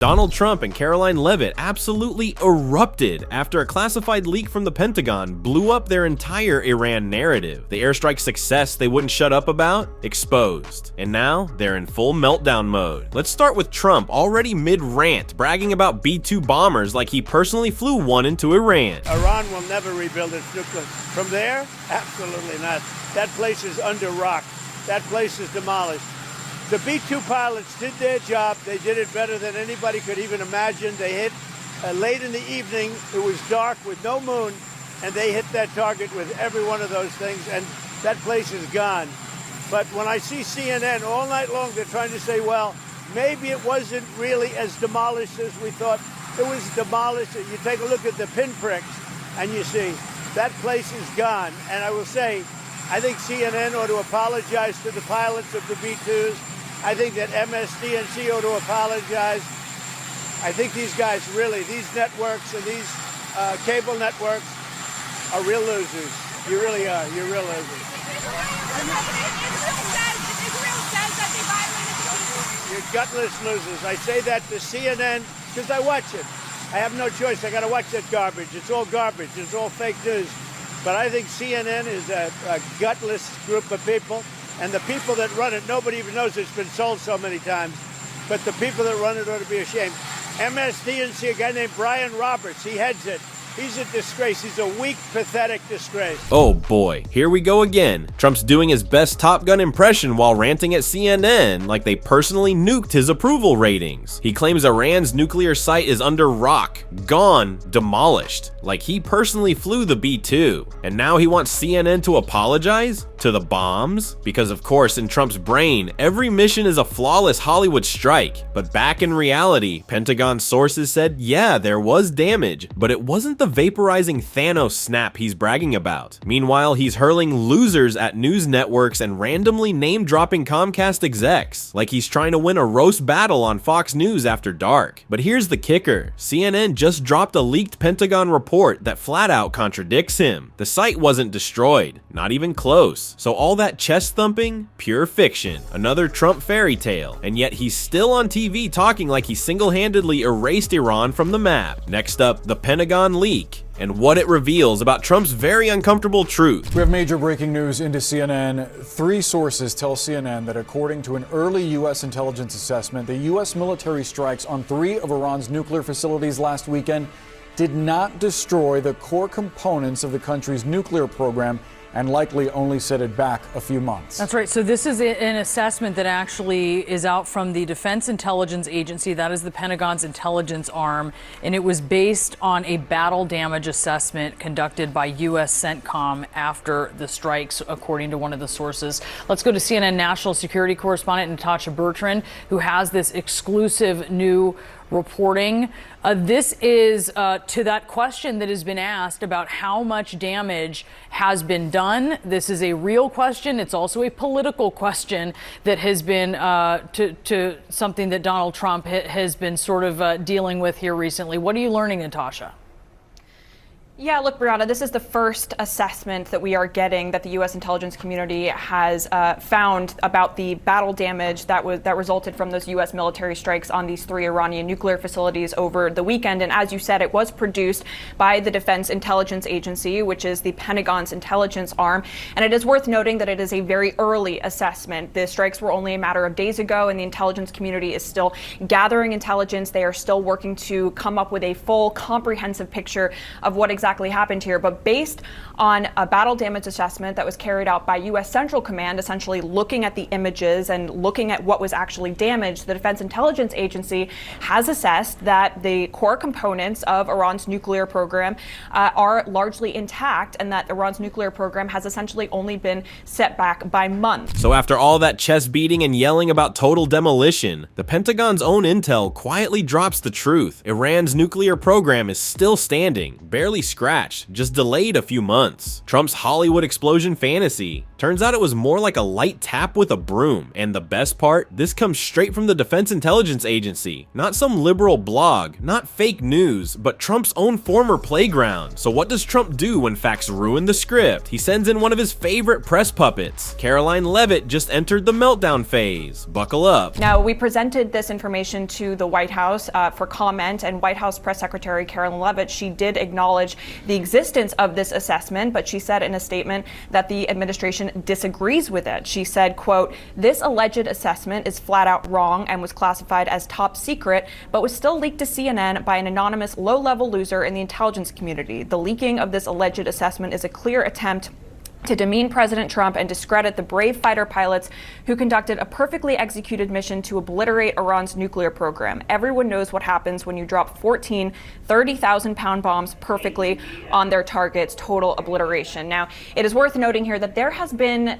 Donald Trump and Karolien Leavitt absolutely erupted after a classified leak from the Pentagon blew up their entire Iran narrative. The airstrike success they wouldn't shut up about? Exposed. And now, they're in full meltdown mode. Let's start with Trump, already mid-rant, bragging about B-2 bombers like he personally flew one into Iran. Iran will never rebuild its nuclear. From there? Absolutely not. That place is under rock. That place is demolished. The B-2 pilots did their job. They did it better than anybody could even imagine. They hit late in the evening. It was dark with no moon, and they hit that target with every one of those things, and that place is gone. But when I see CNN all night long, they're trying to say, well, maybe it wasn't really as demolished as we thought. It was demolished. You take a look at the pinpricks, and you see that place is gone. And I will say, I think CNN ought to apologize to the pilots of the B-2s. I think that MSDNC ought to apologize. I think these guys really, these networks and these cable networks are real losers. You really are. You're real losers. You're gutless losers. I say that to CNN because I watch it. I have no choice. I got to watch that garbage. It's all garbage. It's all fake news. But I think CNN is a gutless group of people. And the people that run it, nobody even knows it's been sold so many times. But the people that run it ought to be ashamed. MSDNC, a guy named Brian Roberts, he heads it. He's a disgrace. He's a weak, pathetic disgrace. Oh boy, here we go again. Trump's doing his best Top Gun impression while ranting at CNN like they personally nuked his approval ratings. He claims Iran's nuclear site is under rock, gone, demolished, like he personally flew the B-2. And now he wants CNN to apologize? To the bombs? Because of course, in Trump's brain, every mission is a flawless Hollywood strike. But back in reality, Pentagon sources said, yeah, there was damage, but it wasn't the vaporizing Thanos snap he's bragging about. Meanwhile, he's hurling losers at news networks and randomly name-dropping Comcast execs, like he's trying to win a roast battle on Fox News after dark. But here's the kicker. CNN just dropped a leaked Pentagon report that flat out contradicts him. The site wasn't destroyed, not even close. So all that chest thumping, pure fiction. Another Trump fairy tale. And yet he's still on TV talking like he single-handedly erased Iran from the map. Next up, the Pentagon leak and what it reveals about Trump's very uncomfortable truth. We have major breaking news into CNN. 3 sources tell CNN that according to an early U.S. intelligence assessment, the U.S. military strikes on 3 of Iran's nuclear facilities last weekend did not destroy the core components of the country's nuclear program and likely only set it back a few months. That's right. So this is an assessment that actually is out from the Defense Intelligence Agency. That is the Pentagon's intelligence arm. And it was based on a battle damage assessment conducted by U.S. CENTCOM after the strikes, according to one of the sources. Let's go to CNN national security correspondent Natasha Bertrand, who has this exclusive new reporting. This is to that question that has been asked about how much damage has been done. This is a real question. It's also a political question that has been to something that Donald Trump has been sort of dealing with here recently. What are you learning, Natasha? Yeah, look, Brianna, this is the first assessment that we are getting that the U.S. intelligence community has found about the battle damage that resulted from those U.S. military strikes on these 3 Iranian nuclear facilities over the weekend. And as you said, it was produced by the Defense Intelligence Agency, which is the Pentagon's intelligence arm. And it is worth noting that it is a very early assessment. The strikes were only a matter of days ago, and the intelligence community is still gathering intelligence. They are still working to come up with a full, comprehensive picture of what exactly happened here. But based on a battle damage assessment that was carried out by U.S. Central Command, essentially looking at the images and looking at what was actually damaged, the Defense Intelligence Agency has assessed that the core components of Iran's nuclear program are largely intact, and that Iran's nuclear program has essentially only been set back by months. So after all that chest beating and yelling about total demolition, the Pentagon's own intel quietly drops the truth. Iran's nuclear program is still standing, barely scratched, just delayed a few months. Trump's Hollywood explosion fantasy Turns out it was more like a light tap with a broom. And the best part, this comes straight from the Defense Intelligence Agency. Not some liberal blog, not fake news, but Trump's own former playground. So what does Trump do when facts ruin the script? He sends in one of his favorite press puppets. Karolien Leavitt just entered the meltdown phase. Buckle up. Now, we presented this information to the White House for comment, and White House Press Secretary Karolien Leavitt, she did acknowledge the existence of this assessment, but she said in a statement that the administration disagrees with it. She said, quote, "This alleged assessment is flat out wrong and was classified as top secret, but was still leaked to CNN by an anonymous low-level loser in the intelligence community. The leaking of this alleged assessment is a clear attempt to demean President Trump and discredit the brave fighter pilots who conducted a perfectly executed mission to obliterate Iran's nuclear program. Everyone knows what happens when you drop 14 30,000-pound bombs perfectly on their targets, total obliteration." Now, it is worth noting here that there has been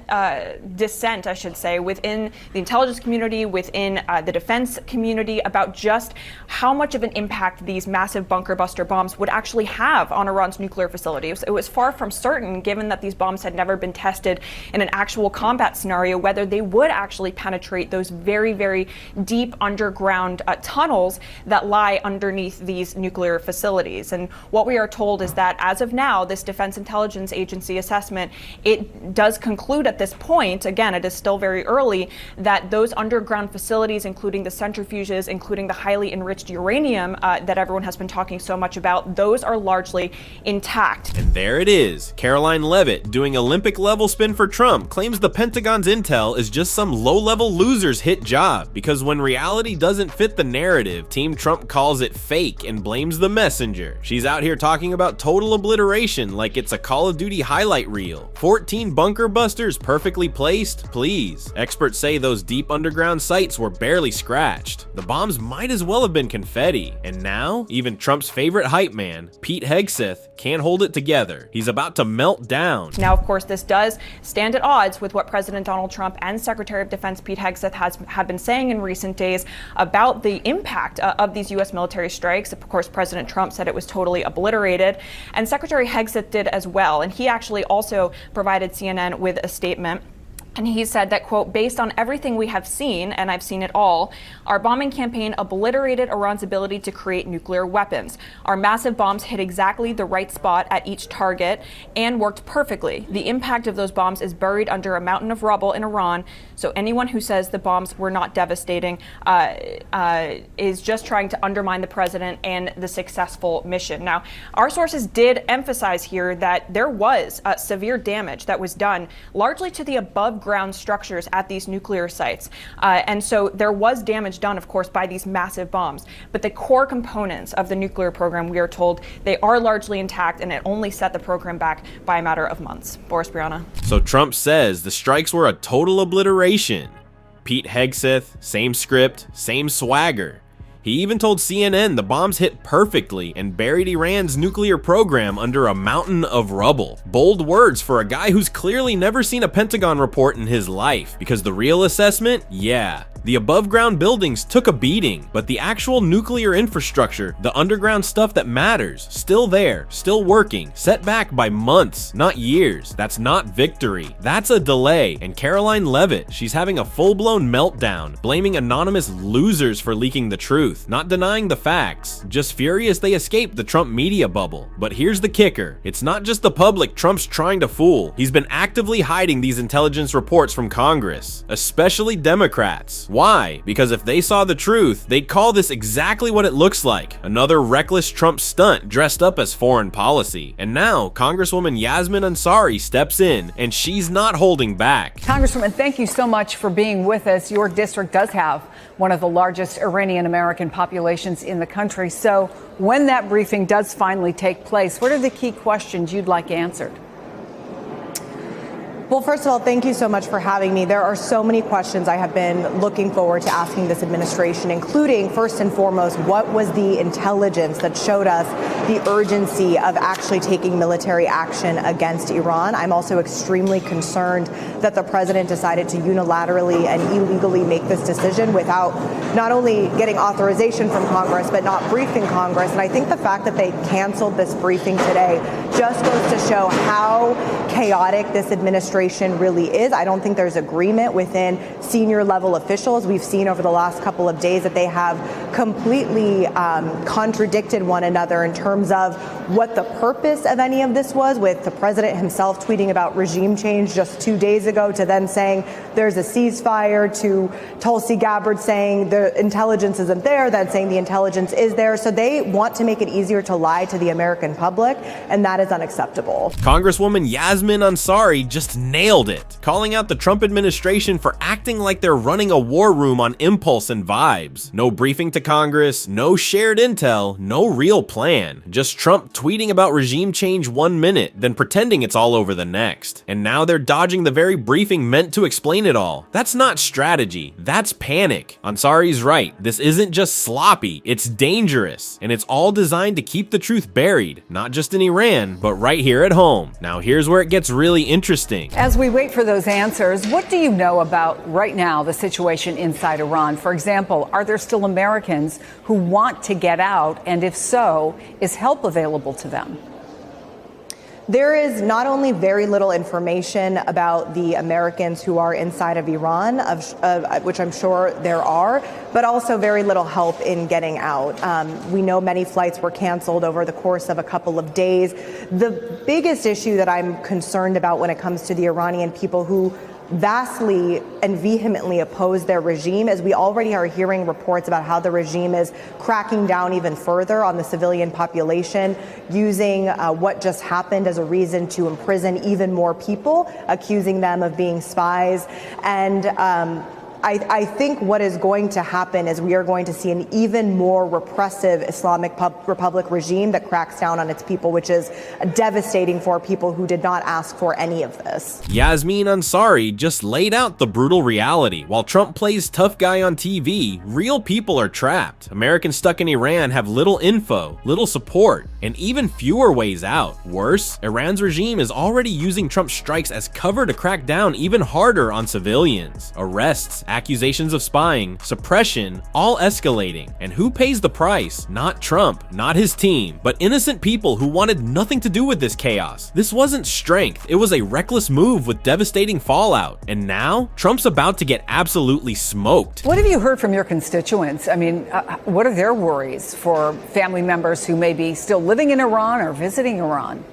dissent, I should say, within the intelligence community, within the defense community about just how much of an impact these massive bunker buster bombs would actually have on Iran's nuclear facilities. It was far from certain, given that these bombs had never been tested in an actual combat scenario, whether they would actually penetrate those very, very deep underground tunnels that lie underneath these nuclear facilities. And what we are told is that as of now, this Defense Intelligence Agency assessment, it does conclude at this point, again, it is still very early, that those underground facilities, including the centrifuges, including the highly enriched uranium that everyone has been talking so much about, those are largely intact. And there it is. Karolien Leavitt doing Olympic level spin for Trump claims the Pentagon's intel is just some low-level loser's hit job, because when reality doesn't fit the narrative, Team Trump calls it fake and blames the messenger. She's out here talking about total obliteration like it's a Call of Duty highlight reel. 14 bunker busters perfectly placed? Please. Experts say those deep underground sites were barely scratched. The bombs might as well have been confetti. And now, even Trump's favorite hype man, Pete Hegseth, can't hold it together. He's about to melt down. Now, of course, this does stand at odds with what President Donald Trump and Secretary of Defense Pete Hegseth have been saying in recent days about the impact of these U.S. military strikes. Of course, President Trump said it was totally obliterated, and Secretary Hegseth did as well. And he actually also provided CNN with a statement. And he said that, quote, "Based on everything we have seen, and I've seen it all, our bombing campaign obliterated Iran's ability to create nuclear weapons. Our massive bombs hit exactly the right spot at each target and worked perfectly. The impact of those bombs is buried under a mountain of rubble in Iran. So anyone who says the bombs were not devastating is just trying to undermine the president and the successful mission." Now, our sources did emphasize here that there was severe damage that was done largely to the above ground structures at these nuclear sites. And so there was damage done, of course, by these massive bombs. But the core components of the nuclear program, we are told, they are largely intact, and it only set the program back by a matter of months. Boris, Brianna. So Trump says the strikes were a total obliteration. Pete Hegseth, same script, same swagger. He even told CNN the bombs hit perfectly and buried Iran's nuclear program under a mountain of rubble. Bold words for a guy who's clearly never seen a Pentagon report in his life, because the real assessment, yeah, the above ground buildings took a beating, but the actual nuclear infrastructure, the underground stuff that matters, still there, still working, set back by months, not years. That's not victory. That's a delay. And Karolien Leavitt, she's having a full-blown meltdown, blaming anonymous losers for leaking the truth, not denying the facts, just furious they escaped the Trump media bubble. But here's the kicker. It's not just the public Trump's trying to fool. He's been actively hiding these intelligence reports from Congress, especially Democrats. Why? Because if they saw the truth, they'd call this exactly what it looks like, another reckless Trump stunt dressed up as foreign policy. And now, Congresswoman Yasmin Ansari steps in, and she's not holding back. Congresswoman, thank you so much for being with us. Your district does have one of the largest Iranian-American populations in the country. So when that briefing does finally take place, what are the key questions you'd like answered? Well, first of all, thank you so much for having me. There are so many questions I have been looking forward to asking this administration, including, first and foremost, what was the intelligence that showed us the urgency of actually taking military action against Iran? I'm also extremely concerned that the president decided to unilaterally and illegally make this decision without not only getting authorization from Congress, but not briefing Congress. And I think the fact that they canceled this briefing today just goes to show how chaotic this administration administration really is. I don't think there's agreement within senior level officials. We've seen over the last couple of days that they have completely contradicted one another in terms of what the purpose of any of this was, with the president himself tweeting about regime change just 2 days ago, to then saying there's a ceasefire, to Tulsi Gabbard saying the intelligence isn't there, then saying the intelligence is there. So they want to make it easier to lie to the American public, and that is unacceptable. Congresswoman Yasmin Ansari just nailed it, calling out the Trump administration for acting like they're running a war room on impulse and vibes. No briefing to Congress, no shared intel, no real plan. Just Trump tweeting about regime change 1 minute, then pretending it's all over the next. And now they're dodging the very briefing meant to explain it all. That's not strategy, that's panic. Ansari's right, this isn't just sloppy, it's dangerous. And it's all designed to keep the truth buried, not just in Iran, but right here at home. Now here's where it gets really interesting. As we wait for those answers, what do you know about right now the situation inside Iran? For example, are there still Americans who want to get out? And if so, is help available to them? There is not only very little information about the Americans who are inside of Iran, which I'm sure there are, but also very little help in getting out. We know many flights were canceled over the course of a couple of days. The biggest issue that I'm concerned about when it comes to the Iranian people who vastly and vehemently oppose their regime, as we already are hearing reports about how the regime is cracking down even further on the civilian population, using what just happened as a reason to imprison even more people, accusing them of being spies. And I think what is going to happen is we are going to see an even more repressive Islamic Republic regime that cracks down on its people, which is devastating for people who did not ask for any of this. Yasmin Ansari just laid out the brutal reality. While Trump plays tough guy on TV, real people are trapped. Americans stuck in Iran have little info, little support, and even fewer ways out. Worse, Iran's regime is already using Trump's strikes as cover to crack down even harder on civilians. Arrests, accusations of spying, suppression, all escalating. And who pays the price? Not Trump, not his team, but innocent people who wanted nothing to do with this chaos. This wasn't strength, it was a reckless move with devastating fallout. And now, Trump's about to get absolutely smoked. What have you heard from your constituents? I mean, what are their worries for family members who may be still living in Iran or visiting Iran?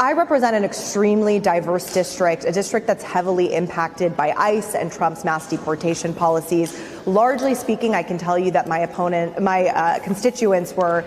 I represent an extremely diverse district, a district that's heavily impacted by ICE and Trump's mass deportation policies. Largely speaking, I can tell you that my constituents were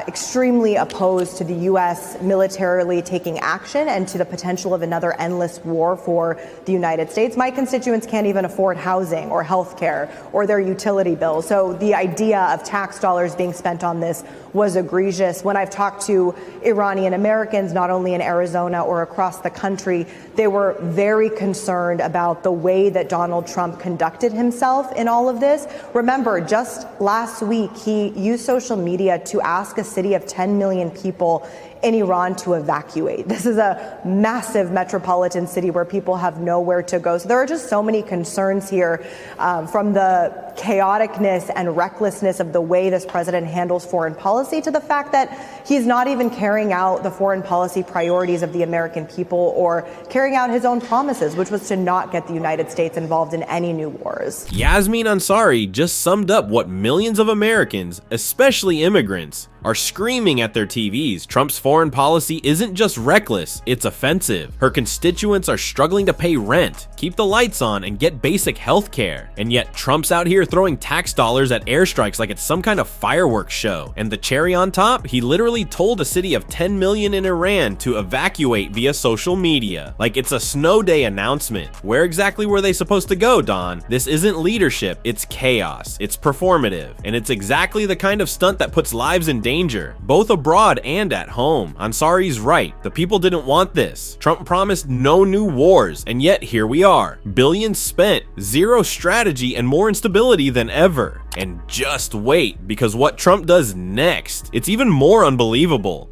extremely opposed to the U.S. militarily taking action and to the potential of another endless war for the United States. My constituents can't even afford housing or health care or their utility bills. So the idea of tax dollars being spent on this was egregious. When I've talked to Iranian Americans, not only in Arizona or across the country, they were very concerned about the way that Donald Trump conducted himself in all of this. Remember, just last week, he used social media to ask a city of 10 million people in Iran to evacuate. This is a massive metropolitan city where people have nowhere to go. So there are just so many concerns here, from the chaoticness and recklessness of the way this president handles foreign policy to the fact that he's not even carrying out the foreign policy priorities of the American people or carrying out his own promises, which was to not get the United States involved in any new wars. Yasmin Ansari just summed up what millions of Americans, especially immigrants, are screaming at their TVs. Trump's foreign policy isn't just reckless, it's offensive. Her constituents are struggling to pay rent, keep the lights on, and get basic health care. And yet Trump's out here throwing tax dollars at airstrikes like it's some kind of fireworks show. And the cherry on top, he literally told a city of 10 million in Iran to evacuate via social media. Like it's a snow day announcement. Where exactly were they supposed to go, Don? This isn't leadership, it's chaos. It's performative. And it's exactly the kind of stunt that puts lives in danger, both abroad and at home. Ansari's right. The people didn't want this. Trump promised no new wars, and yet here we are. Billions spent, zero strategy, and more instability than ever. And just wait, because what Trump does next, it's even more unbelievable.